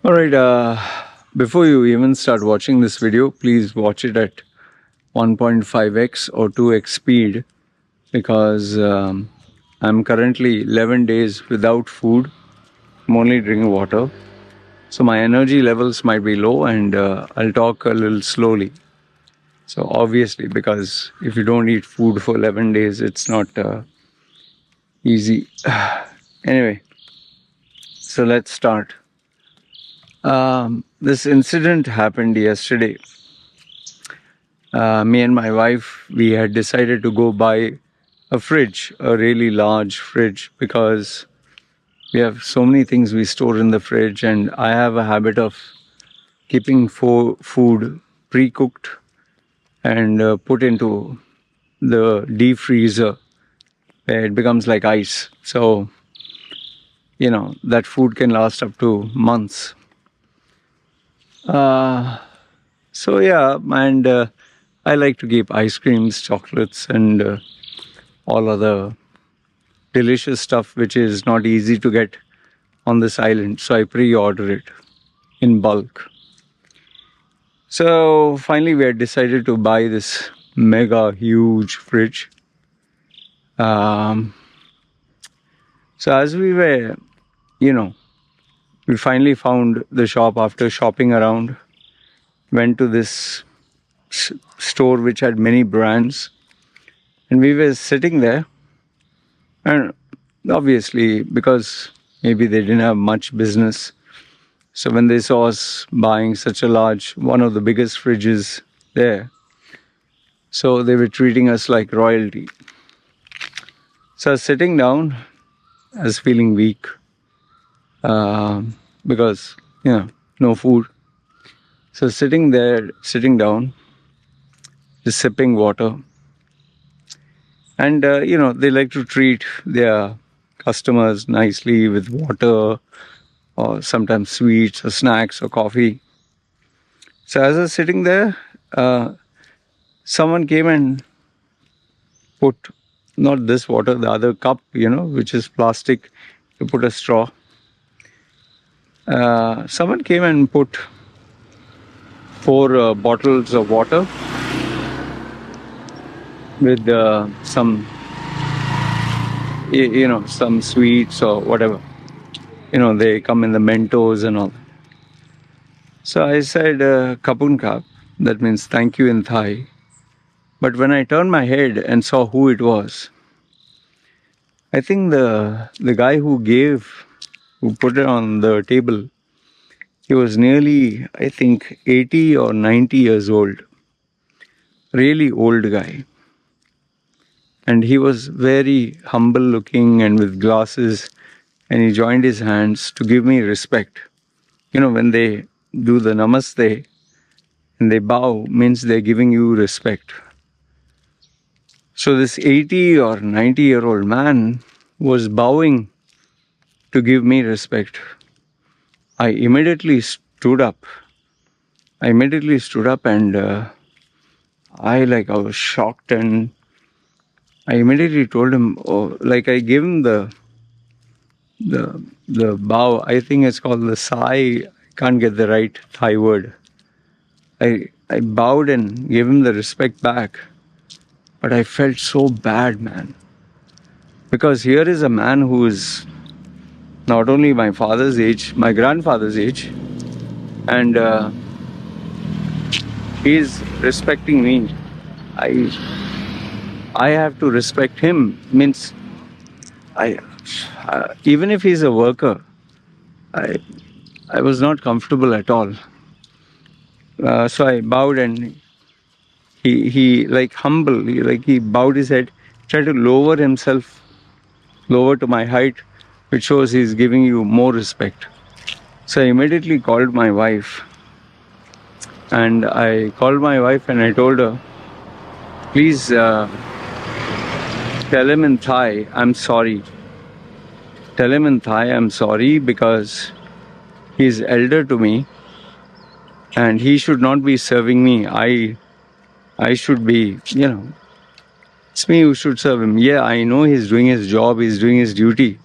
Alright, before you even start watching this video, please watch it at 1.5x or 2x speed because I'm currently 11 days without food. I'm only drinking water. So my energy levels might be low and I'll talk a little slowly. So obviously, because if you don't eat food for 11 days, it's not easy. Anyway, so let's start. This incident happened yesterday. Me and my wife, we had decided to go buy a fridge, a really large fridge, because we have so many things we store in the fridge, and I have a habit of keeping food pre-cooked and put into the deep freezer where it becomes like ice. So, that food can last up to months. So yeah, and I like to keep ice creams, chocolates, and all other delicious stuff which is not easy to get on this island. So I pre-order it in bulk. So finally, we had decided to buy this mega huge fridge. So as we were, we finally found the shop after shopping around. Went to this store which had many brands, and we were sitting there, and obviously because maybe they didn't have much business, so when they saw us buying such a large, one of the biggest fridges there, so they were treating us like royalty. So I was sitting down, I was feeling weak because no food. So sitting down, just sipping water. And, they like to treat their customers nicely with water or sometimes sweets or snacks or coffee. So as I was sitting there, someone came and put not this water, the other cup, which is plastic, to put a straw. Someone came and put 4 bottles of water with some some sweets or whatever. They come in the Mentos and all. So I said kapun kap, that means thank you in Thai. But when I turned my head and saw who it was, I think the guy who put it on the table, he was nearly, I think, 80 or 90 years old. Really old guy. And he was very humble looking and with glasses, and he joined his hands to give me respect. When they do the namaste and they bow, means they're giving you respect. So this 80 or 90-year-old man was bowing to give me respect. I immediately stood up. And I was shocked, and I immediately told him, I gave him the bow. I think it's called the sai. I can't get the right Thai word. I bowed and gave him the respect back. But I felt so bad, man. Because here is a man who is not only my father's age, my grandfather's age, and he's respecting me. I have to respect him. Means even if he's a worker, I was not comfortable at all. So I bowed, and he humble, he bowed his head, tried to lower himself, lower to my height, which shows he's giving you more respect. So I immediately called my wife, and I told her, please tell him in Thai, I'm sorry. Tell him in Thai, I'm sorry, because he's elder to me, and he should not be serving me. I should be, it's me who should serve him. Yeah, I know he's doing his job, he's doing his duty.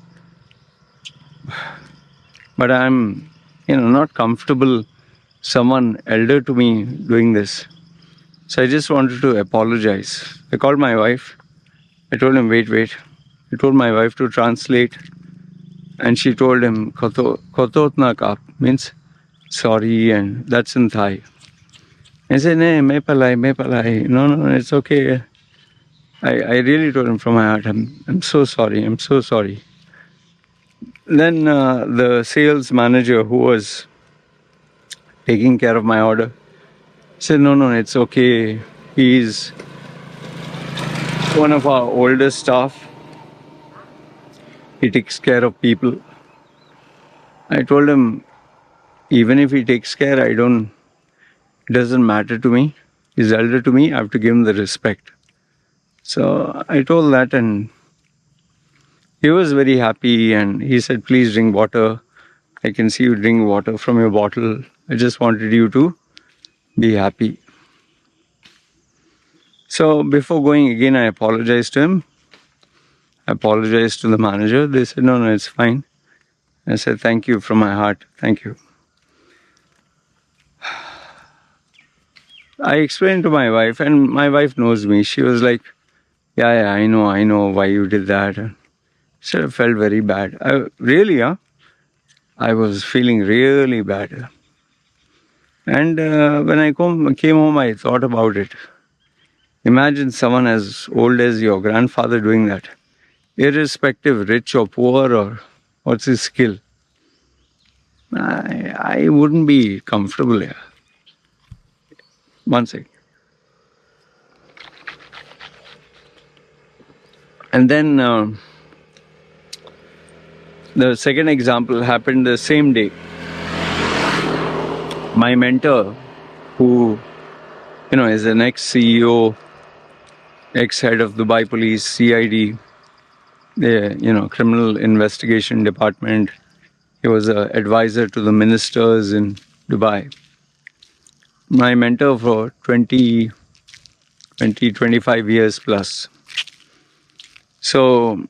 But I'm, not comfortable someone elder to me doing this. So I just wanted to apologize. I called my wife. I told him, wait. I told my wife to translate. And she told him, Kotot na kap, means sorry, and that's in Thai. I said, nee, me palai. No, it's okay. I really told him from my heart, I'm so sorry. Then the sales manager who was taking care of my order said, no, it's okay. He's one of our older staff. He takes care of people. I told him, even if he takes care, it doesn't matter to me. He's elder to me. I have to give him the respect. So I told that, and he was very happy, and he said, please drink water. I can see you drink water from your bottle. I just wanted you to be happy. So before going again, I apologized to him. I apologized to the manager. They said, no, it's fine. I said, thank you from my heart. Thank you. I explained to my wife, and my wife knows me. She was like, yeah, I know why you did that. So I felt very bad. I was feeling really bad. And when I came home, I thought about it. Imagine someone as old as your grandfather doing that, irrespective, rich or poor, or what's his skill. I wouldn't be comfortable here. One second. And then the second example happened the same day. My mentor, who is an ex-CEO, ex-head of Dubai Police, CID, the criminal investigation department. He was an advisor to the ministers in Dubai. My mentor for 25 years plus. So,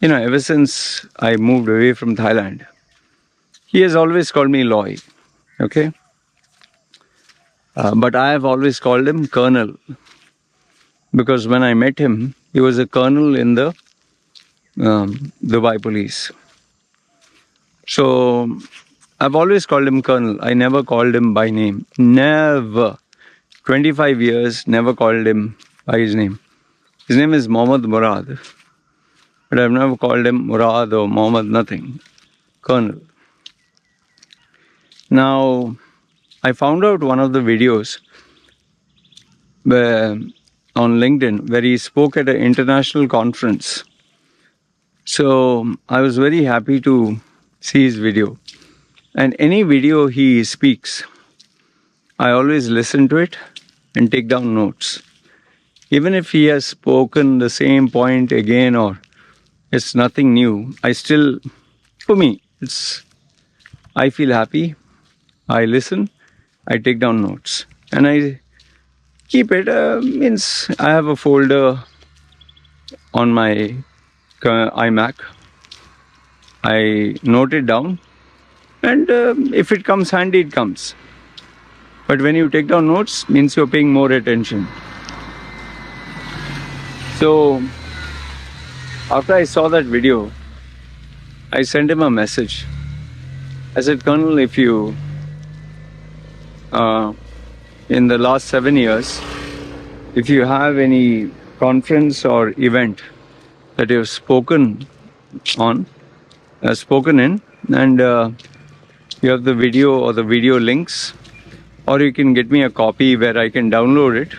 ever since I moved away from Thailand, he has always called me Loy, okay? But I have always called him Colonel, because when I met him, he was a colonel in the Dubai Police. So I've always called him Colonel. I never called him by name. Never. 25 years, never called him by his name. His name is Mohammad Murad. But I've never called him Murad or Mohammad, nothing. Colonel. Now, I found out one of the videos on LinkedIn where he spoke at an international conference. So I was very happy to see his video. And any video he speaks, I always listen to it and take down notes. Even if he has spoken the same point again or it's nothing new, for me, I feel happy. I listen, I take down notes. And I keep it, I have a folder on my iMac. I note it down. And if it comes handy, it comes. But when you take down notes, means you're paying more attention. So, after I saw that video, I sent him a message. I said, Colonel, if you, in the last 7 years, if you have any conference or event that you have spoken in, and you have the video or the video links, or you can get me a copy where I can download it,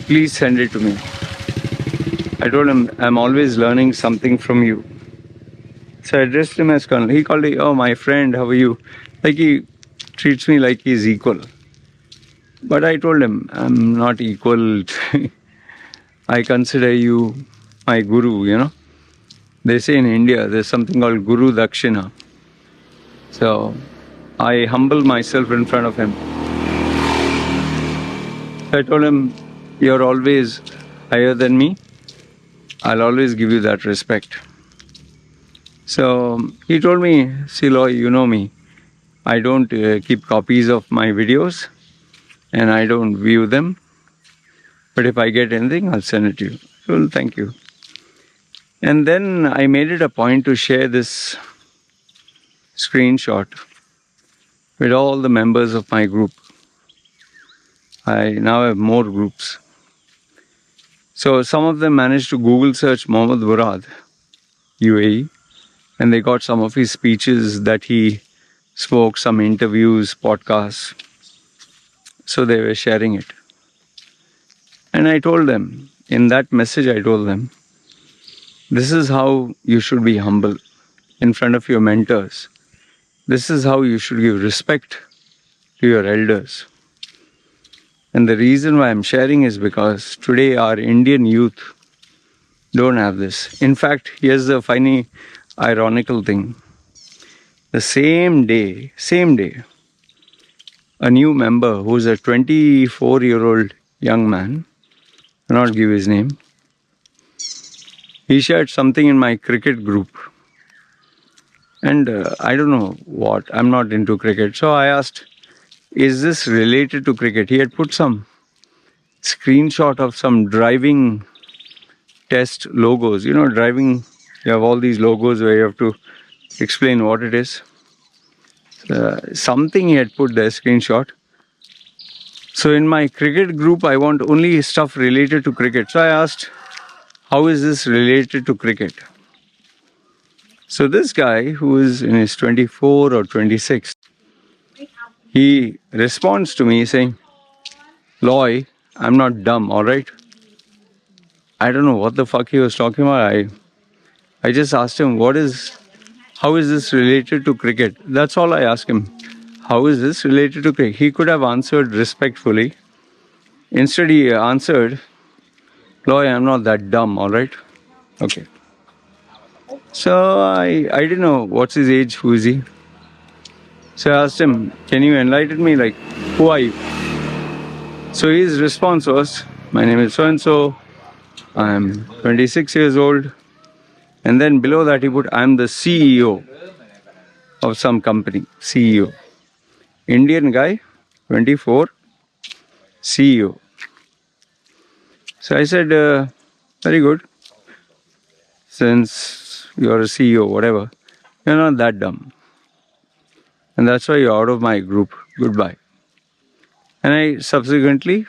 please send it to me. I told him, I'm always learning something from you. So I addressed him as Colonel. He called me, oh, my friend, how are you? Like he treats me like he's equal. But I told him, I'm not equal. I consider you my guru, They say in India, there's something called Guru Dakshina. So I humble myself in front of him. I told him, you're always higher than me. I'll always give you that respect. So he told me, see Loy, you know me. I don't keep copies of my videos and I don't view them. But if I get anything, I'll send it to you. Well, thank you. And then I made it a point to share this screenshot with all the members of my group. I now have more groups. So some of them managed to Google search Mohammad Murad, UAE, and they got some of his speeches that he spoke, some interviews, podcasts. So they were sharing it. And I told them, in that message I told them, this is how you should be humble in front of your mentors. This is how you should give respect to your elders. And the reason why I'm sharing is because today our Indian youth don't have this. In fact, here's the funny, ironical thing. The same day, a new member who's a 24-year-old young man, I'll not give his name, he shared something in my cricket group. And I don't know what, I'm not into cricket. So I asked, is this related to cricket? He had put some screenshot of some driving test logos. You know, driving, you have all these logos where you have to explain what it is. Something he had put there, screenshot. So in my cricket group, I want only stuff related to cricket. So I asked, how is this related to cricket? So this guy, who is in his 24 or 26, he responds to me saying, Loy, I'm not dumb, all right? I don't know what the fuck he was talking about. I just asked him, how is this related to cricket? That's all I asked him. How is this related to cricket? He could have answered respectfully. Instead, he answered, Loy, I'm not that dumb, all right? Okay. So I didn't know what's his age, who is he? So I asked him, can you enlighten me? Like, who are you? So his response was, my name is so-and-so, I'm 26 years old. And then below that he put, I'm the CEO of some company, CEO. Indian guy, 24, CEO. So I said, very good. Since you're a CEO, whatever, you're not that dumb. And that's why you're out of my group. Goodbye. And I subsequently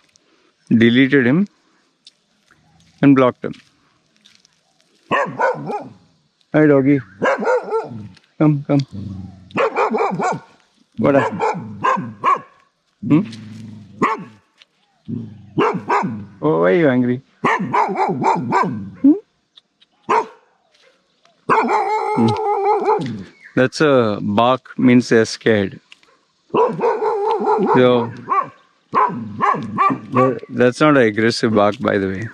deleted him and blocked him. Hi, doggy. Come. What happened? Hmm? Oh, why are you angry? Hmm? That's a bark, means they're scared. So, that's not an aggressive bark, by the way.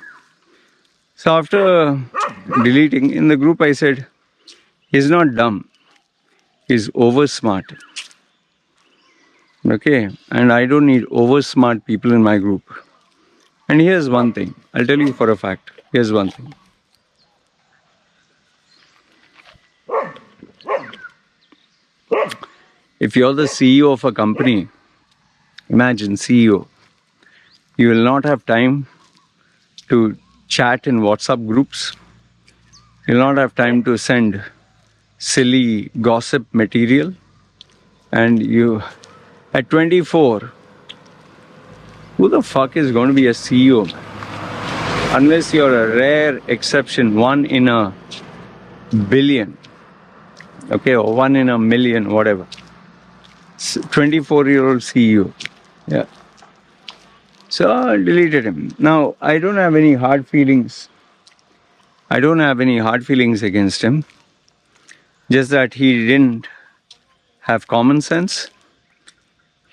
So after deleting, in the group I said, he's not dumb, he's over smart. Okay, and I don't need over smart people in my group. And here's one thing, I'll tell you for a fact. Here's one thing. If you're the CEO of a company, imagine CEO, you will not have time to chat in WhatsApp groups. You'll not have time to send silly gossip material. And you, at 24, who the fuck is going to be a CEO? Unless you're a rare exception, one in a billion, okay, or one in a million, whatever. 24-year-old CEO. Yeah. So I deleted him. Now, I don't have any hard feelings. I don't have any hard feelings against him. Just that he didn't have common sense.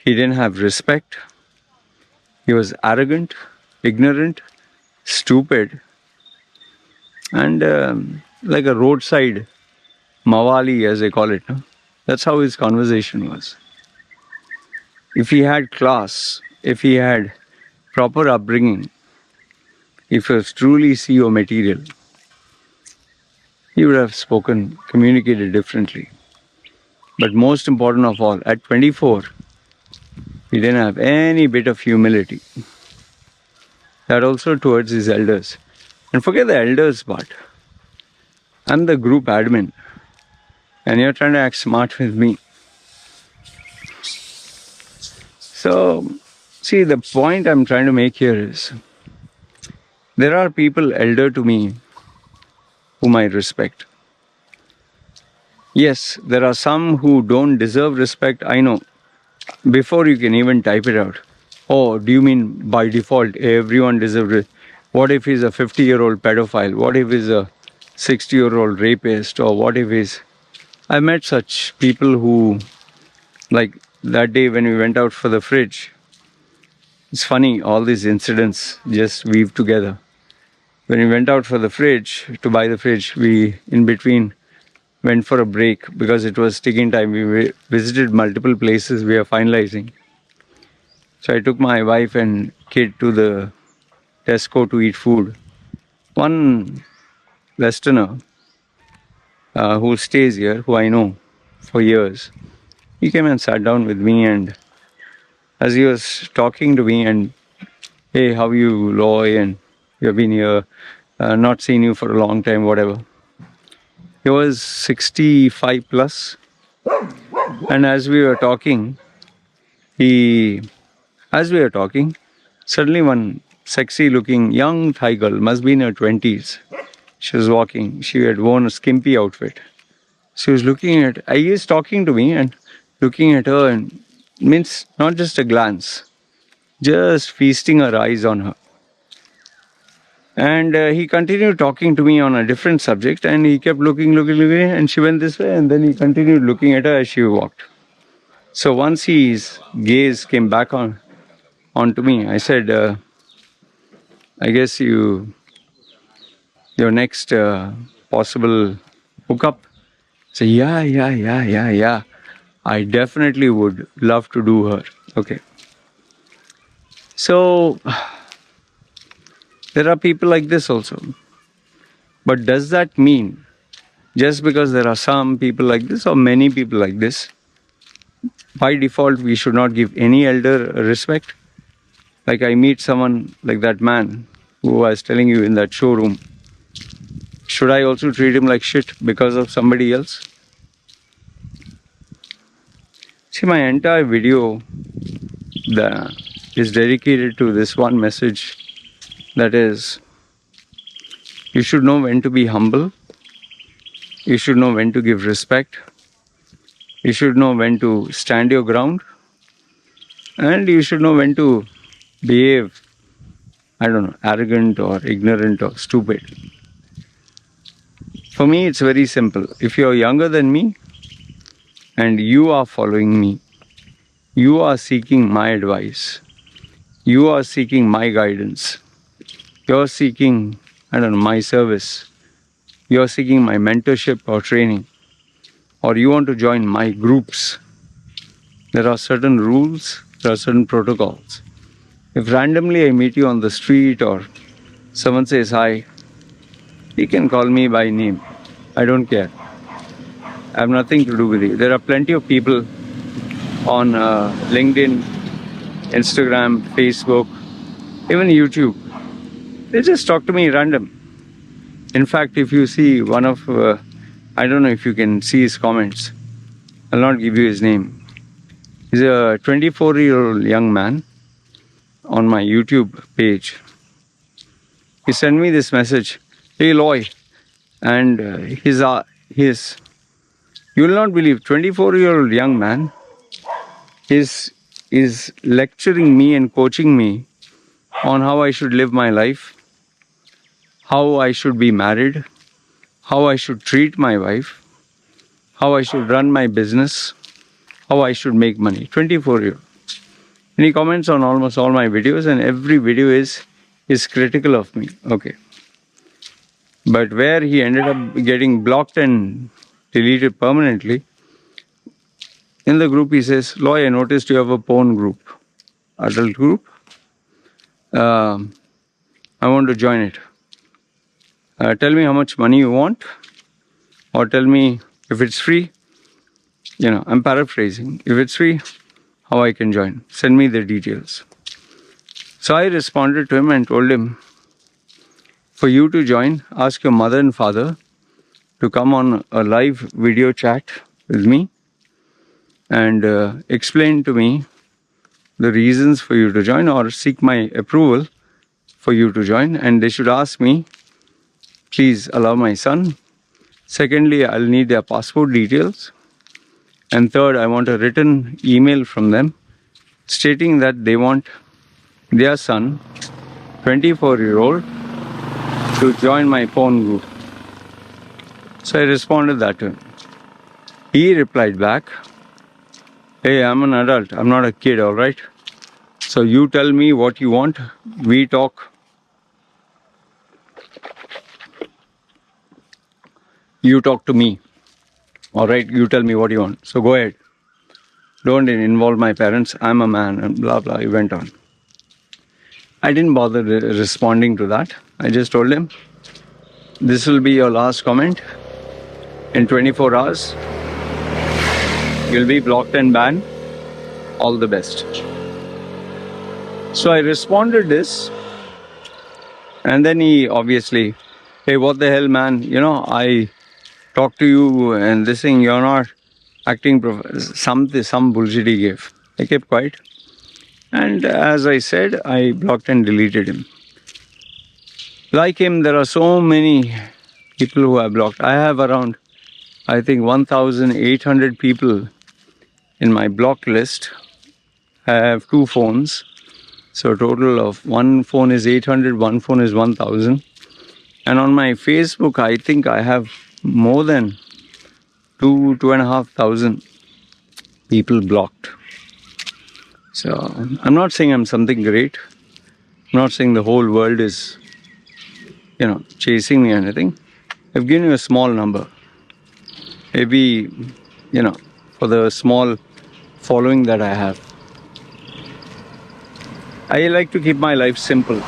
He didn't have respect. He was arrogant, ignorant, stupid, and like a roadside mawali, as they call it. No? That's how his conversation was. If he had class, if he had proper upbringing, if he was truly CEO material, he would have spoken, communicated differently. But most important of all, at 24, he didn't have any bit of humility. That also towards his elders. And forget the elders part. I'm the group admin. And you're trying to act smart with me. So, see, the point I'm trying to make here is, there are people elder to me whom I respect. Yes, there are some who don't deserve respect, I know. Before you can even type it out. Oh, do you mean by default everyone deserves it? What if he's a 50-year-old pedophile? What if he's a 60-year-old rapist? Or what if he's... I met such people who, like that day when we went out for the fridge, it's funny, all these incidents just weave together. When we went out for the fridge, to buy the fridge, we, in between, went for a break because it was ticking time. We visited multiple places we are finalizing. So I took my wife and kid to the Tesco to eat food. One Westerner who stays here, who I know for years, he came and sat down with me, and as he was talking to me and, hey, how are you, Loy, and you've been here, not seen you for a long time, whatever. He was 65 plus, and as we were talking, suddenly one sexy looking young Thai girl, must be in her 20s, she was walking. She had worn a skimpy outfit. She was looking at, he is talking to me and looking at her, and means not just a glance, just feasting her eyes on her. And he continued talking to me on a different subject, and he kept looking, and she went this way, and then he continued looking at her as she walked. So once his gaze came back onto me, I said, I guess your next possible hookup. So yeah. I definitely would love to do her. Okay. So there are people like this also. But does that mean just because there are some people like this or many people like this, by default we should not give any elder respect? Like I meet someone like that man who I was telling you in that showroom. Should I also treat him like shit because of somebody else? See, my entire video is dedicated to this one message, that is, you should know when to be humble, you should know when to give respect, you should know when to stand your ground, and you should know when to behave, I don't know, arrogant or ignorant or stupid. For me, it's very simple. If you're younger than me and you are following me, you are seeking my advice, you are seeking my guidance, you're seeking, I don't know, my service, you're seeking my mentorship or training, or you want to join my groups, there are certain rules, there are certain protocols. If randomly I meet you on the street or someone says hi, you can call me by name. I don't care. I have nothing to do with you. There are plenty of people on LinkedIn, Instagram, Facebook, even YouTube. They just talk to me random. In fact, if you see one of, I don't know if you can see his comments. I'll not give you his name. He's a 24-year-old young man on my YouTube page. He sent me this message, hey Loy, and his, you will not believe, 24-year-old young man is lecturing me and coaching me on how I should live my life, how I should be married, how I should treat my wife, how I should run my business, how I should make money. 24-year-old. And he comments on almost all my videos, and every video is critical of me. Okay. But where he ended up getting blocked and deleted permanently, in the group he says, Loy, I noticed you have a porn group, adult group. I want to join it. Tell me how much money you want, or tell me if it's free. I'm paraphrasing. If it's free, how I can join. Send me the details. So I responded to him and told him, for you to join, ask your mother and father to come on a live video chat with me and explain to me the reasons for you to join, or seek my approval for you to join. And they should ask me, please allow my son. Secondly, I'll need their passport details. And third, I want a written email from them stating that they want their son, 24-year-old, to join my phone group. So I responded that to him. He replied back, hey, I'm an adult. I'm not a kid, all right? So you tell me what you want. We talk. You talk to me. All right? You tell me what you want. So go ahead. Don't involve my parents. I'm a man, and blah, blah. He went on. I didn't bother responding to that. I just told him, this will be your last comment. In 24 hours, you'll be blocked and banned. All the best. So I responded this, and then he obviously, hey, what the hell, man? I talked to you and this thing, you're not acting some bullshit he gave. I kept quiet. And as I said, I blocked and deleted him. Like him, there are so many people who I blocked. I have around, I think, 1,800 people in my block list. I have 2 phones. So a total of one phone is 800, one phone is 1,000. And on my Facebook, I think I have more than 2,500 people blocked. So I'm not saying I'm something great. I'm not saying the whole world is, chasing me or anything. I've given you a small number. Maybe, for the small following that I have. I like to keep my life simple.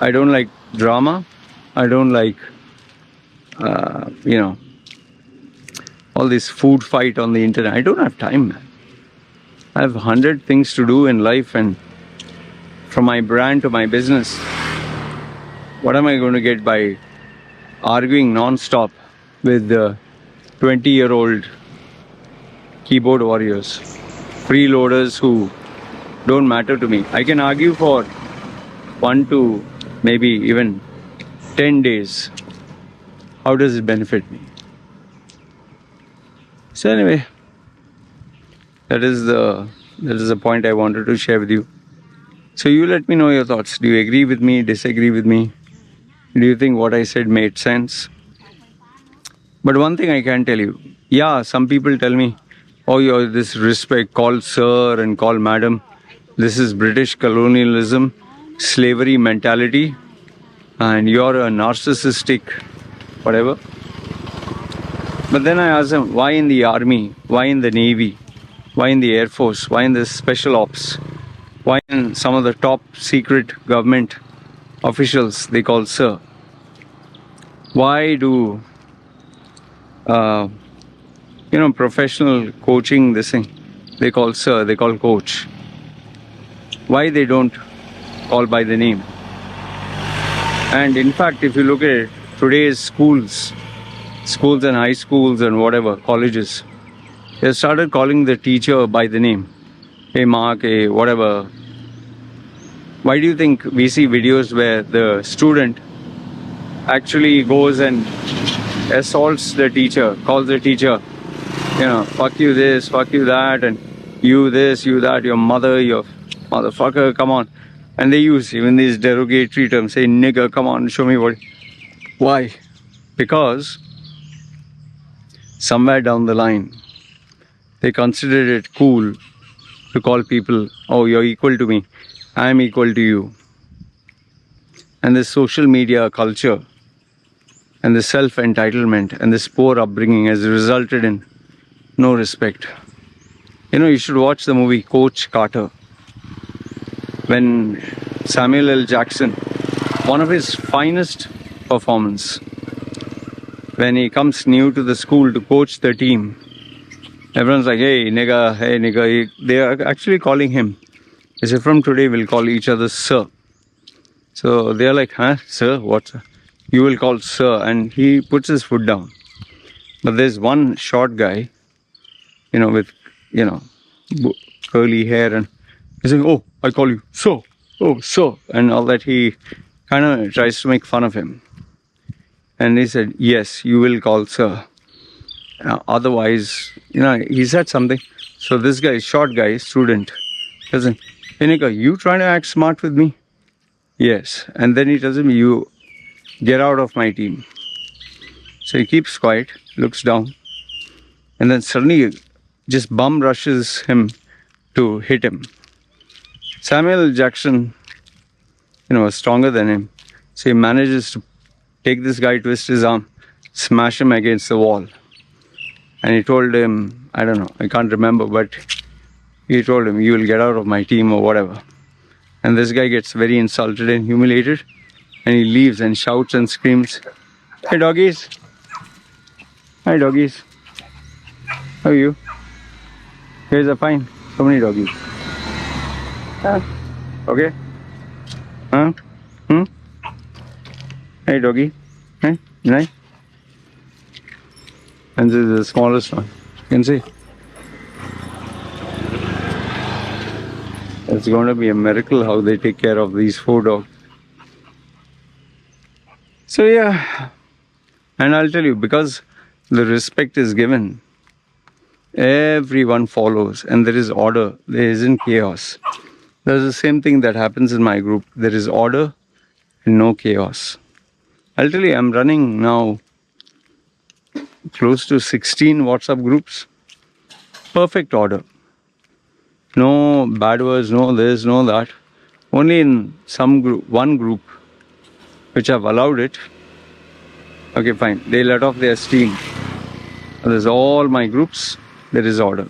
I don't like drama. I don't like, all this food fight on the internet. I don't have time, man. I have 100 things to do in life, and from my brand to my business, what am I going to get by arguing non-stop with the 20-year-old keyboard warriors, freeloaders who don't matter to me? I can argue for 1 to maybe even 10 days. How does it benefit me? So anyway, that is the point I wanted to share with you. So you let me know your thoughts. Do you agree with me, disagree with me? Do you think what I said made sense? But one thing I can tell you, some people tell me, oh, you're this respect, call sir and call madam. This is British colonialism, slavery mentality, and you're a narcissistic whatever. But then I ask them, why in the army? Why in the navy? Why in the air force? Why in the special ops? Why in some of the top secret government officials they call sir? Why do professional coaching, this thing, they call sir, they call coach? Why they don't call by the name? And in fact, if you look at it, today's schools and high schools and whatever, colleges, they started calling the teacher by the name. Hey Mark, hey whatever. Why do you think we see videos where the student actually goes and assaults the teacher, calls the teacher, fuck you this, fuck you that, and you this, you that, your mother, your motherfucker, come on. And they use even these derogatory terms, say nigger, come on, show me what. Why? Because somewhere down the line, they considered it cool to call people, oh, you're equal to me, I'm equal to you. And this social media culture and the self-entitlement and this poor upbringing has resulted in no respect. You should watch the movie Coach Carter. When Samuel L. Jackson, one of his finest performance, when he comes new to the school to coach the team, everyone's like, hey nigga. They are actually calling him. They say, from today we'll call each other sir. So they're like, huh, sir, what? You will call sir. And he puts his foot down. But there's one short guy, with, curly hair, and he's saying, oh, I call you sir. Oh, sir. And all that. He kind of tries to make fun of him. And he said, yes, you will call sir. Otherwise, he said something. So this guy, short guy, student, doesn't, hey, nigga, you trying to act smart with me? Yes. And then he tells him, you get out of my team. So he keeps quiet, looks down, and then suddenly just bum rushes him to hit him. Samuel Jackson, was stronger than him. So he manages to take this guy, twist his arm, smash him against the wall. And he told him, I don't know, I can't remember, but he told him, you will get out of my team or whatever. And this guy gets very insulted and humiliated. And he leaves and shouts and screams, hey doggies. Hi doggies. How are you? Here's a fine. So many doggies. Okay? Huh? Hey doggy. Hey, nice. And this is the smallest one. You can see. It's going to be a miracle how they take care of these 4 dogs. So yeah, and I'll tell you, because the respect is given, everyone follows and there is order. There isn't chaos. There's the same thing that happens in my group. There is order and no chaos. I'll tell you, I'm running now close to 16 WhatsApp groups. Perfect order. No bad words, no this, no that. Only in one group, which I've allowed it. Okay, fine. They let off their steam. There's all my groups. There is order.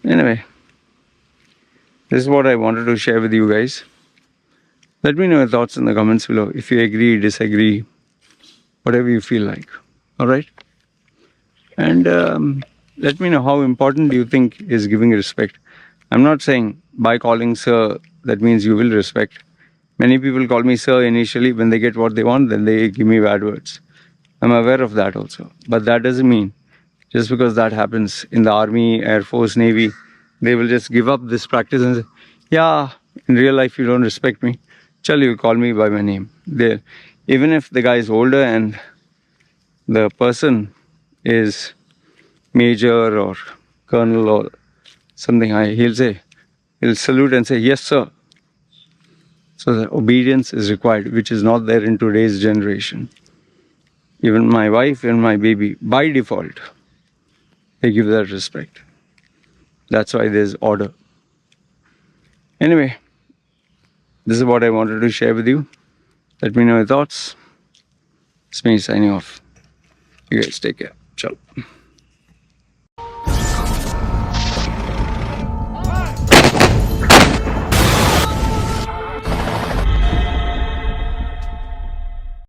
Anyway, this is what I wanted to share with you guys. Let me know your thoughts in the comments below. If you agree, disagree, whatever you feel like. All right? And let me know how important do you think is giving respect. I'm not saying by calling sir, that means you will respect. Many people call me sir initially. When they get what they want, then they give me bad words. I'm aware of that also. But that doesn't mean just because that happens in the army, air force, navy, they will just give up this practice and say, yeah, in real life you don't respect me. Chal, you call me by my name. Even if the guy is older and the person is major or colonel or something high, he'll salute and say, yes, sir. So the obedience is required, which is not there in today's generation. Even my wife and my baby, by default, they give that respect. That's why there's order. Anyway, this is what I wanted to share with you. Let me know your thoughts. It's me signing off. You guys take care. Ciao.